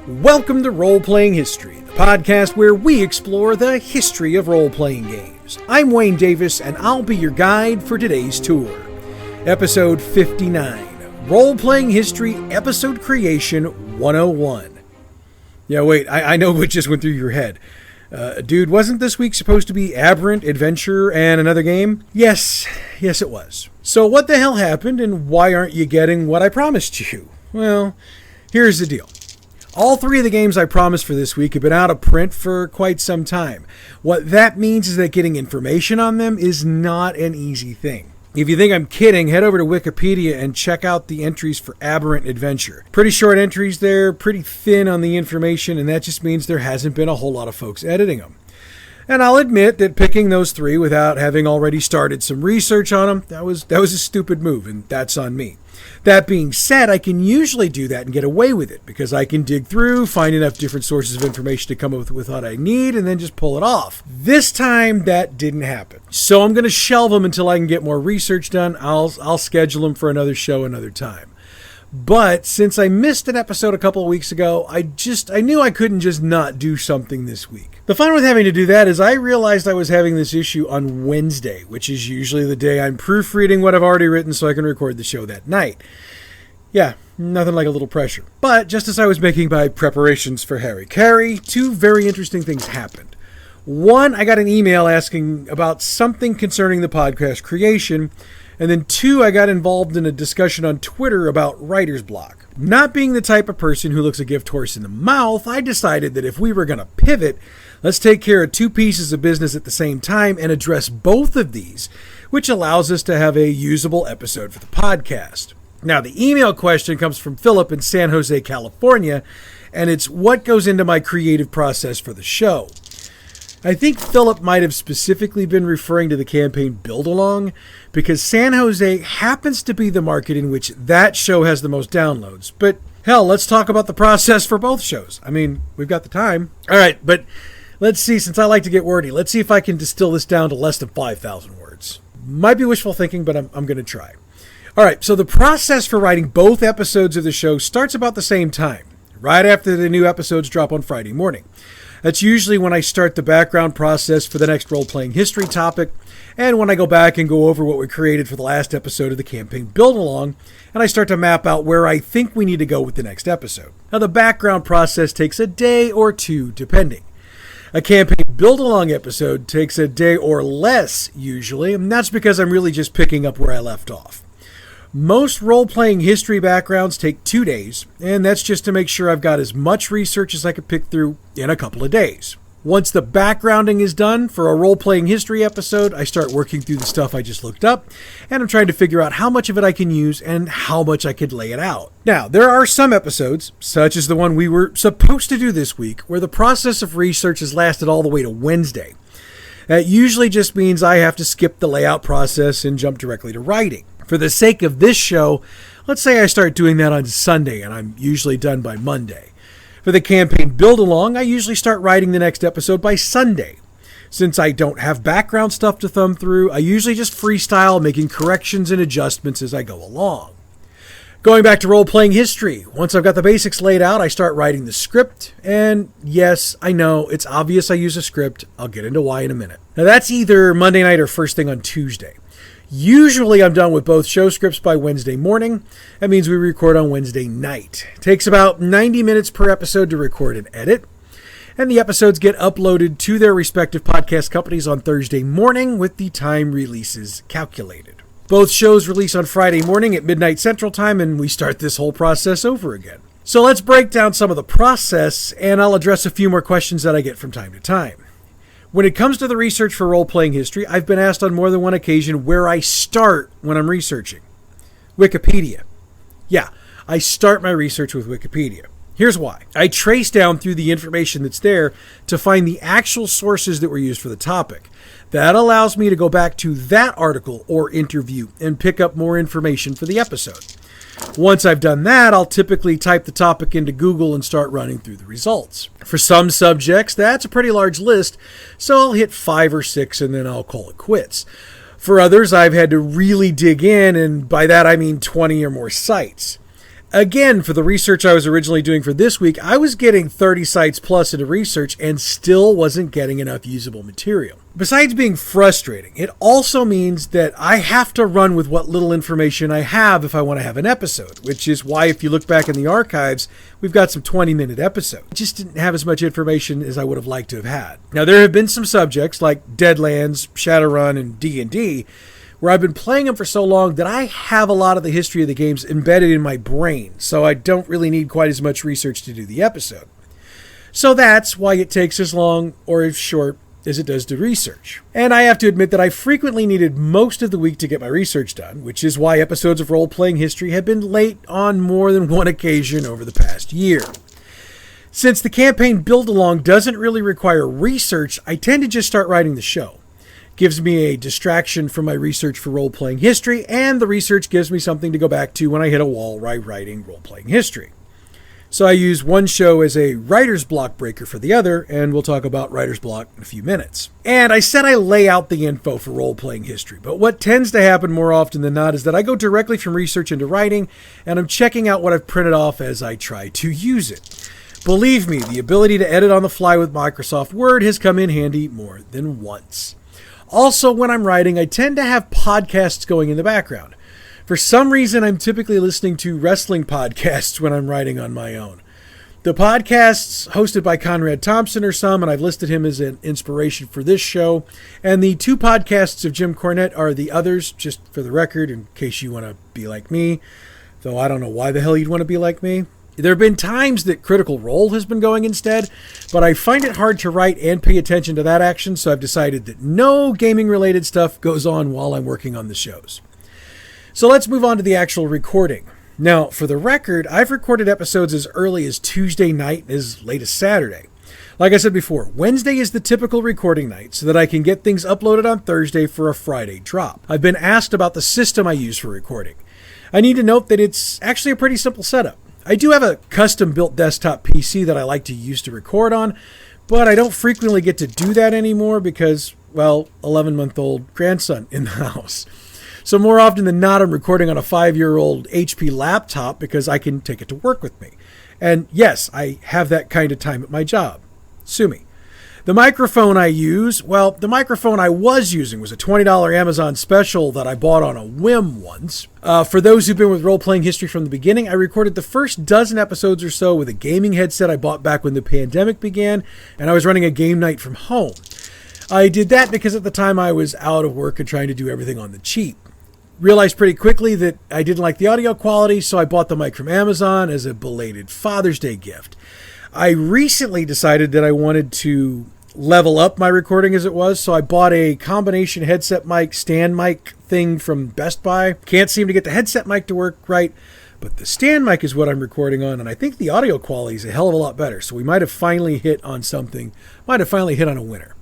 Welcome to Roleplaying History, the podcast where we explore the history of role-playing games. I'm Wayne Davis, and I'll be your guide for today's tour. Episode 59, Role-Playing History Episode Creation 101. Yeah, wait, I know what just went through your head. Dude, wasn't this week supposed to be Aberrant, Adventure, and another game? Yes, it was. So what the hell happened, and why aren't you getting what I promised you? Well, here's the deal. All three of the games I promised for this week have been out of print for quite some time. What that means is that getting information on them is not an easy thing. If you think I'm kidding, head over to Wikipedia and check out the entries for Aberrant Adventure. Pretty short entries there, pretty thin on the information, and that just means there hasn't been a whole lot of folks editing them. And I'll admit that picking those three without having already started some research on them, that was a stupid move, and that's on me. That being said, I can usually do that and get away with it because I can dig through, find enough different sources of information to come up with what I need, and then just pull it off. This time, that didn't happen. So I'm going to shelve them until I can get more research done. I'll schedule them for another show another time. But since I missed an episode a couple of weeks ago, I knew I couldn't just not do something this week. The fun with having to do that is I realized I was having this issue on Wednesday, which is usually the day I'm proofreading what I've already written so I can record the show that night. Yeah, nothing like a little pressure. But just as I was making my preparations for Harry Carey, two very interesting things happened. One, I got an email asking about something concerning the podcast creation. And then two, I got involved in a discussion on Twitter about writer's block. Not being the type of person who looks a gift horse in the mouth, I decided that if we were going to pivot, let's take care of two pieces of business at the same time and address both of these, which allows us to have a usable episode for the podcast. Now, the email question comes from Philip in San Jose, California, and it's what goes into my creative process for the show. I think Philip might have specifically been referring to the campaign build-along because San Jose happens to be the market in which that show has the most downloads. But hell, let's talk about the process for both shows. I mean, we've got the time. All right, but let's see, since I like to get wordy, let's see if I can distill this down to less than 5,000 words. Might be wishful thinking, but I'm going to try. All right, so the process for writing both episodes of the show starts about the same time, right after the new episodes drop on Friday morning. That's usually when I start the background process for the next role-playing history topic, and when I go back and go over what we created for the last episode of the campaign build-along, and I start to map out where I think we need to go with the next episode. Now, the background process takes a day or two, depending. A campaign build-along episode takes a day or less, usually, and that's because I'm really just picking up where I left off. Most role-playing history backgrounds take 2 days, and that's just to make sure I've got as much research as I could pick through in a couple of days. Once the backgrounding is done for a role-playing history episode, I start working through the stuff I just looked up, and I'm trying to figure out how much of it I can use and how much I could lay it out. Now, there are some episodes, such as the one we were supposed to do this week, where the process of research has lasted all the way to Wednesday. That usually just means I have to skip the layout process and jump directly to writing. For the sake of this show, let's say I start doing that on Sunday and I'm usually done by Monday. For the campaign build-along, I usually start writing the next episode by Sunday. Since I don't have background stuff to thumb through, I usually just freestyle, making corrections and adjustments as I go along. Going back to role-playing history, once I've got the basics laid out, I start writing the script, and yes, I know, it's obvious I use a script. I'll get into why in a minute. Now that's either Monday night or first thing on Tuesday. Usually I'm done with both show scripts by Wednesday morning. That means we record on Wednesday night. It takes about 90 minutes per episode to record and edit. And the episodes get uploaded to their respective podcast companies on Thursday morning with the time releases calculated. Both shows release on Friday morning at midnight Central Time, and we start this whole process over again. So let's break down some of the process, and I'll address a few more questions that I get from time to time. When it comes to the research for role-playing history, I've been asked on more than one occasion where I start when I'm researching. Wikipedia. Yeah, I start my research with Wikipedia. Here's why. I trace down through the information that's there to find the actual sources that were used for the topic. That allows me to go back to that article or interview and pick up more information for the episode. Once I've done that, I'll typically type the topic into Google and start running through the results. For some subjects, that's a pretty large list, so I'll hit 5 or 6 and then I'll call it quits. For others, I've had to really dig in, and by that I mean 20 or more sites. Again, for the research I was originally doing for this week, I was getting 30 sites plus into research and still wasn't getting enough usable material. Besides being frustrating, it also means that I have to run with what little information I have if I want to have an episode, which is why if you look back in the archives, we've got some 20-minute episodes. I just didn't have as much information as I would have liked to have had. Now, there have been some subjects like Deadlands, Shadowrun, and D&D, where I've been playing them for so long that I have a lot of the history of the games embedded in my brain, so I don't really need quite as much research to do the episode. So that's why it takes as long or as short as it does to research. And I have to admit that I frequently needed most of the week to get my research done, which is why episodes of Role-Playing History have been late on more than one occasion over the past year. Since the campaign build-along doesn't really require research, I tend to just start writing the show. Gives me a distraction from my research for role-playing history, and the research gives me something to go back to when I hit a wall while writing role-playing history. So I use one show as a writer's block breaker for the other, and we'll talk about writer's block in a few minutes. And I said I lay out the info for role-playing history, but what tends to happen more often than not is that I go directly from research into writing, and I'm checking out what I've printed off as I try to use it. Believe me, the ability to edit on the fly with Microsoft Word has come in handy more than once. Also, when I'm writing, I tend to have podcasts going in the background. For some reason, I'm typically listening to wrestling podcasts when I'm writing on my own. The podcasts hosted by Conrad Thompson are some, and I've listed him as an inspiration for this show. And the 2 podcasts of Jim Cornette are the others, just for the record, in case you want to be like me. Though I don't know why the hell you'd want to be like me. There have been times that Critical Role has been going instead, but I find it hard to write and pay attention to that action, so I've decided that no gaming-related stuff goes on while I'm working on the shows. So let's move on to the actual recording. Now, for the record, I've recorded episodes as early as Tuesday night and as late as Saturday. Like I said before, Wednesday is the typical recording night so that I can get things uploaded on Thursday for a Friday drop. I've been asked about the system I use for recording. I need to note that it's actually a pretty simple setup. I do have a custom-built desktop PC that I like to use to record on, but I don't frequently get to do that anymore because, well, 11-month-old grandson in the house. So more often than not, I'm recording on a 5-year-old HP laptop because I can take it to work with me. And yes, I have that kind of time at my job. Sue me. The microphone I use, well, the microphone I was using was a $20 Amazon special that I bought on a whim once. For those who've been with Role-Playing History from the beginning, I recorded the first dozen episodes or so with a gaming headset I bought back when the pandemic began, and I was running a game night from home. I did that because at the time I was out of work and trying to do everything on the cheap. Realized pretty quickly that I didn't like the audio quality, so I bought the mic from Amazon as a belated Father's Day gift. I recently decided that I wanted to level up my recording as it was, so I bought a combination headset mic, stand mic thing from Best Buy. Can't seem to get the headset mic to work right, but the stand mic is what I'm recording on, and I think the audio quality is a hell of a lot better, so we might have finally hit on something, might have finally hit on a winner.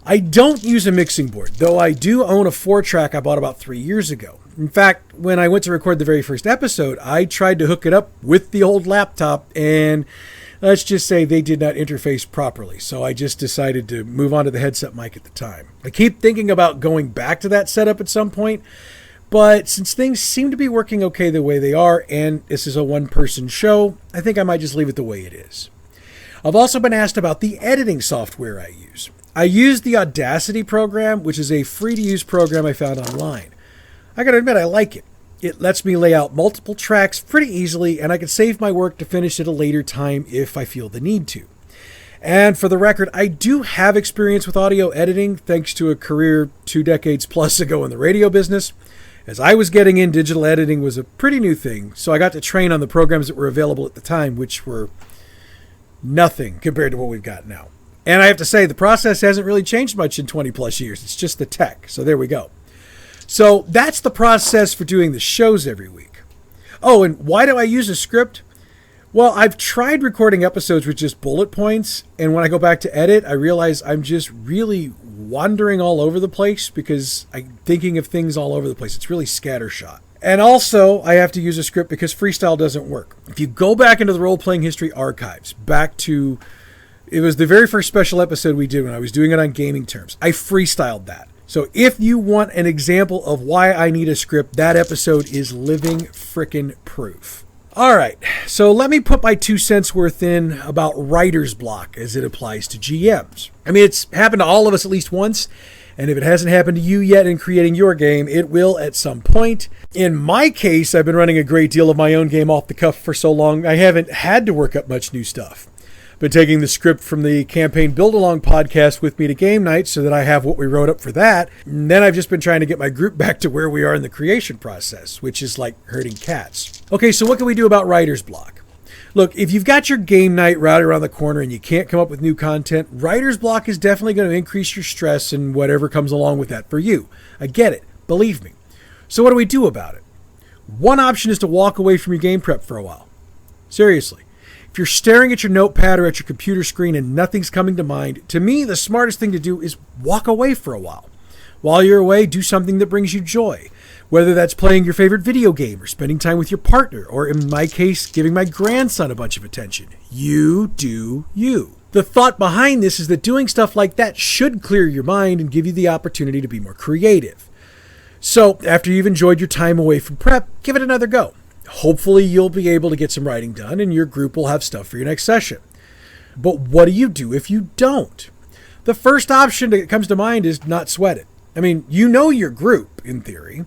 I don't use a mixing board, though I do own a 4-track I bought about 3 years ago. In fact, when I went to record the very first episode, I tried to hook it up with the old laptop, and let's just say they did not interface properly, so I just decided to move on to the headset mic at the time. I keep thinking about going back to that setup at some point, but since things seem to be working okay the way they are, and this is a one-person show, I think I might just leave it the way it is. I've also been asked about the editing software I use. I use the Audacity program, which is a free-to-use program I found online. I gotta admit, I like it. It lets me lay out multiple tracks pretty easily, and I can save my work to finish at a later time if I feel the need to. And for the record, I do have experience with audio editing, thanks to a career 2 decades plus ago in the radio business. As I was getting in, digital editing was a pretty new thing, so I got to train on the programs that were available at the time, which were nothing compared to what we've got now. And I have to say, the process hasn't really changed much in 20 plus years. It's just the tech. So there we go. So that's the process for doing the shows every week. Oh, and why do I use a script? Well, I've tried recording episodes with just bullet points. And when I go back to edit, I realize I'm just really wandering all over the place because I'm thinking of things all over the place. It's really scattershot. And also, I have to use a script because freestyle doesn't work. If you go back into the Role-Playing History archives, back to... It was the very first special episode we did when I was doing it on gaming terms. I freestyled that. So if you want an example of why I need a script, that episode is living frickin' proof. All right, so let me put my 2 cents worth in about writer's block as it applies to GMs. I mean, it's happened to all of us at least once, and if it hasn't happened to you yet in creating your game, it will at some point. In my case, I've been running a great deal of my own game off the cuff for so long, I haven't had to work up much new stuff. Been taking the script from the Campaign Build-Along podcast with me to game night so that I have what we wrote up for that. And then I've just been trying to get my group back to where we are in the creation process, which is like herding cats. Okay, so what can we do about writer's block? Look, if you've got your game night right around the corner and you can't come up with new content, writer's block is definitely going to increase your stress and whatever comes along with that for you. I get it. Believe me. So what do we do about it? One option is to walk away from your game prep for a while. Seriously. If you're staring at your notepad or at your computer screen and nothing's coming to mind, to me, the smartest thing to do is walk away for a while. While you're away, do something that brings you joy. Whether that's playing your favorite video game or spending time with your partner, or in my case, giving my grandson a bunch of attention. You do you. The thought behind this is that doing stuff like that should clear your mind and give you the opportunity to be more creative. So, after you've enjoyed your time away from prep, give it another go. Hopefully you'll be able to get some writing done and your group will have stuff for your next session. But what do you do if you don't? The first option that comes to mind is not sweat it. I mean, you know your group, in theory.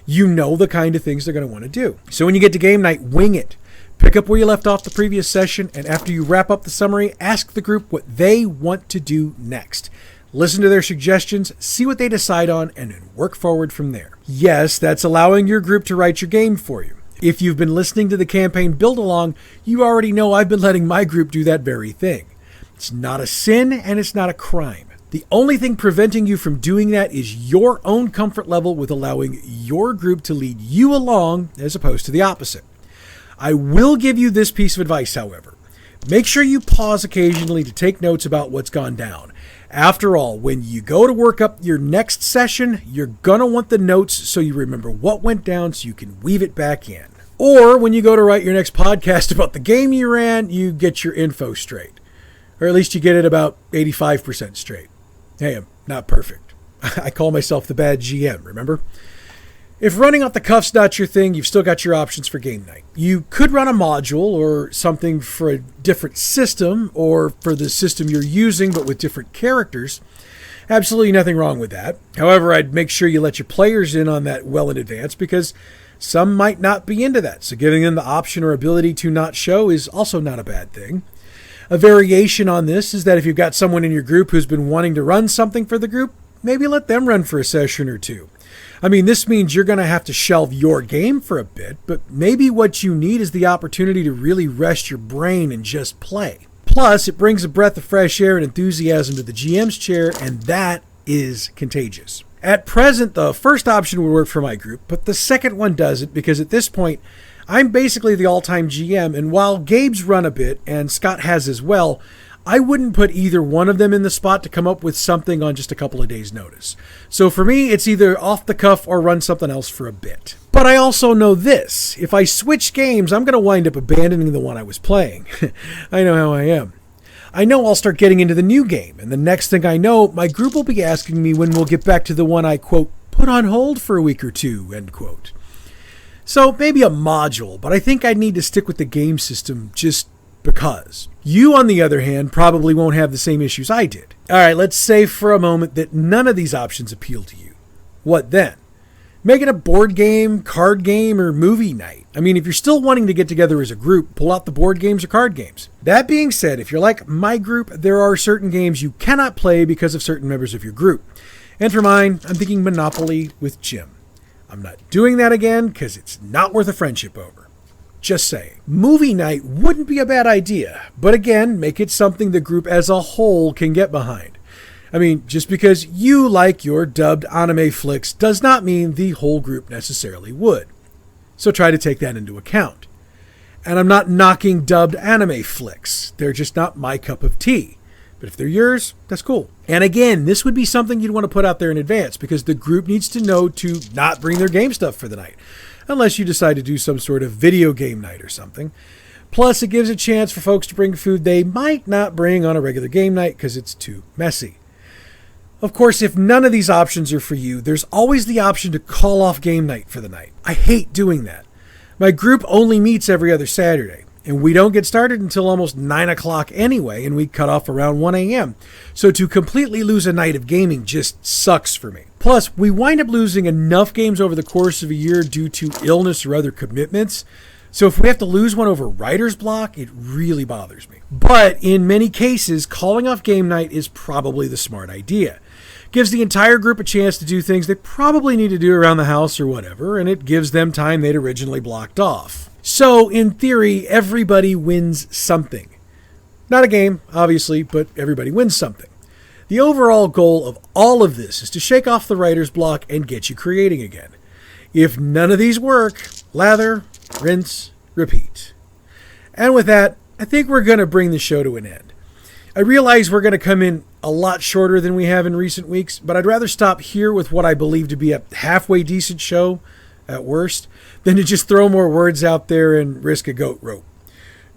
You know the kind of things they're going to want to do. So when you get to game night, wing it. Pick up where you left off the previous session, and after you wrap up the summary, ask the group what they want to do next. Listen to their suggestions, see what they decide on, and then work forward from there. Yes, that's allowing your group to write your game for you. If you've been listening to the Campaign Build-Along, you already know I've been letting my group do that very thing. It's not a sin, and it's not a crime. The only thing preventing you from doing that is your own comfort level with allowing your group to lead you along as opposed to the opposite. I will give you this piece of advice, however. Make sure you pause occasionally to take notes about what's gone down. After all, when you go to work up your next session, you're going to want the notes so you remember what went down so you can weave it back in. Or when you go to write your next podcast about the game you ran, you get your info straight. Or at least you get it about 85% straight. Hey, I'm not perfect. I call myself the bad GM, remember? If running off the cuff's not your thing, you've still got your options for game night. You could run a module or something for a different system or for the system you're using but with different characters. Absolutely nothing wrong with that. However, I'd make sure you let your players in on that well in advance because some might not be into that. So giving them the option or ability to not show is also not a bad thing. A variation on this is that if you've got someone in your group who's been wanting to run something for the group, maybe let them run for a session or two. I mean, this means you're going to have to shelve your game for a bit, but maybe what you need is the opportunity to really rest your brain and just play. Plus, it brings a breath of fresh air and enthusiasm to the GM's chair, and that is contagious. At present, the first option would work for my group, but the second one doesn't because at this point, I'm basically the all-time GM, and while Gabe's run a bit, and Scott has as well, I wouldn't put either one of them in the spot to come up with something on just a couple of days' notice. So for me, it's either off the cuff or run something else for a bit. But I also know this. If I switch games, I'm going to wind up abandoning the one I was playing. I know how I am. I know I'll start getting into the new game, and the next thing I know, my group will be asking me when we'll get back to the one I, quote, put on hold for a week or two, end quote. So maybe a module, but I think I'd need to stick with the game system just because. You, on the other hand, probably won't have the same issues I did. All right, let's say for a moment that none of these options appeal to you. What then? Make it a board game, card game, or movie night. I mean, if you're still wanting to get together as a group, pull out the board games or card games. That being said, if you're like my group, there are certain games you cannot play because of certain members of your group. And for mine, I'm thinking Monopoly with Jim. I'm not doing that again because it's not worth a friendship over. Just saying. Movie night wouldn't be a bad idea, but again, make it something the group as a whole can get behind. I mean, just because you like your dubbed anime flicks does not mean the whole group necessarily would. So try to take that into account. And I'm not knocking dubbed anime flicks. They're just not my cup of tea. But if they're yours, that's cool. And again, this would be something you'd want to put out there in advance because the group needs to know to not bring their game stuff for the night. Unless you decide to do some sort of video game night or something. Plus, it gives a chance for folks to bring food they might not bring on a regular game night because it's too messy. Of course, if none of these options are for you, there's always the option to call off game night for the night. I hate doing that. My group only meets every other Saturday, and we don't get started until almost 9 o'clock anyway, and we cut off around 1 a.m. So to completely lose a night of gaming just sucks for me. Plus, we wind up losing enough games over the course of a year due to illness or other commitments. So if we have to lose one over writer's block, it really bothers me. But in many cases, calling off game night is probably the smart idea. Gives the entire group a chance to do things they probably need to do around the house or whatever, and it gives them time they'd originally blocked off. So, in theory, everybody wins something. Not a game, obviously, but everybody wins something. The overall goal of all of this is to shake off the writer's block and get you creating again. If none of these work, lather, rinse, repeat. And with that, I think we're going to bring the show to an end. I realize we're going to come in a lot shorter than we have in recent weeks, but I'd rather stop here with what I believe to be a halfway decent show, at worst, than to just throw more words out there and risk a goat rope.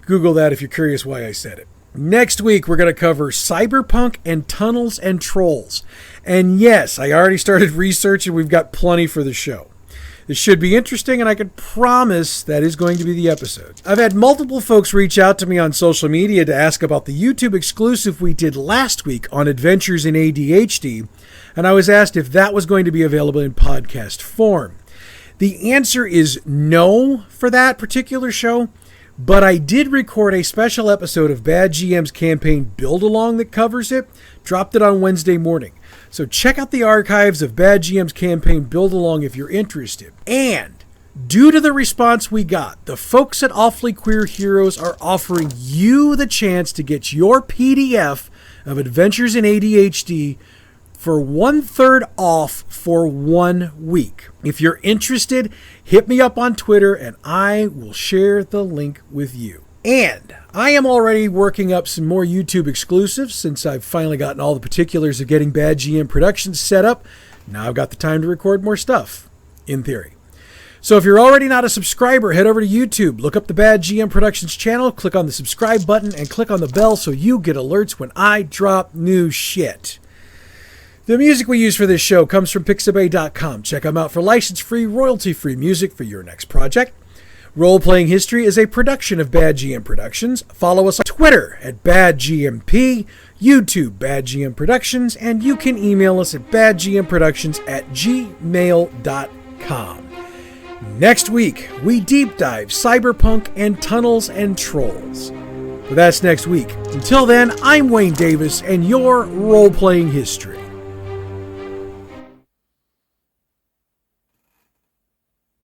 Google that if you're curious why I said it. Next week, we're going to cover cyberpunk and tunnels and trolls. And yes, I already started research and we've got plenty for the show. This should be interesting, and I can promise that is going to be the episode. I've had multiple folks reach out to me on social media to ask about the YouTube exclusive we did last week on Adventures in ADHD, and I was asked if that was going to be available in podcast form. The answer is no for that particular show, but I did record a special episode of Bad GM's campaign Build-Along that covers it, dropped it on Wednesday morning. So check out the archives of Bad GM's campaign Build-Along if you're interested. And due to the response we got, the folks at Awfully Queer Heroes are offering you the chance to get your PDF of Adventures in ADHD for 1/3 off for 1 week. If you're interested, hit me up on Twitter and I will share the link with you. And I am already working up some more YouTube exclusives since I've finally gotten all the particulars of getting Bad GM Productions set up. Now I've got the time to record more stuff, in theory. So if you're already not a subscriber, head over to YouTube, look up the Bad GM Productions channel, click on the subscribe button, and click on the bell so you get alerts when I drop new shit. The music we use for this show comes from Pixabay.com. Check them out for license-free, royalty-free music for your next project. Roleplaying History is a production of Bad GM Productions. Follow us on Twitter at BadGMP, YouTube Bad GM Productions, and you can email us at badgmproductions@gmail.com. Next week, we deep dive cyberpunk and tunnels and trolls. But that's next week. Until then, I'm Wayne Davis, and your Roleplaying History.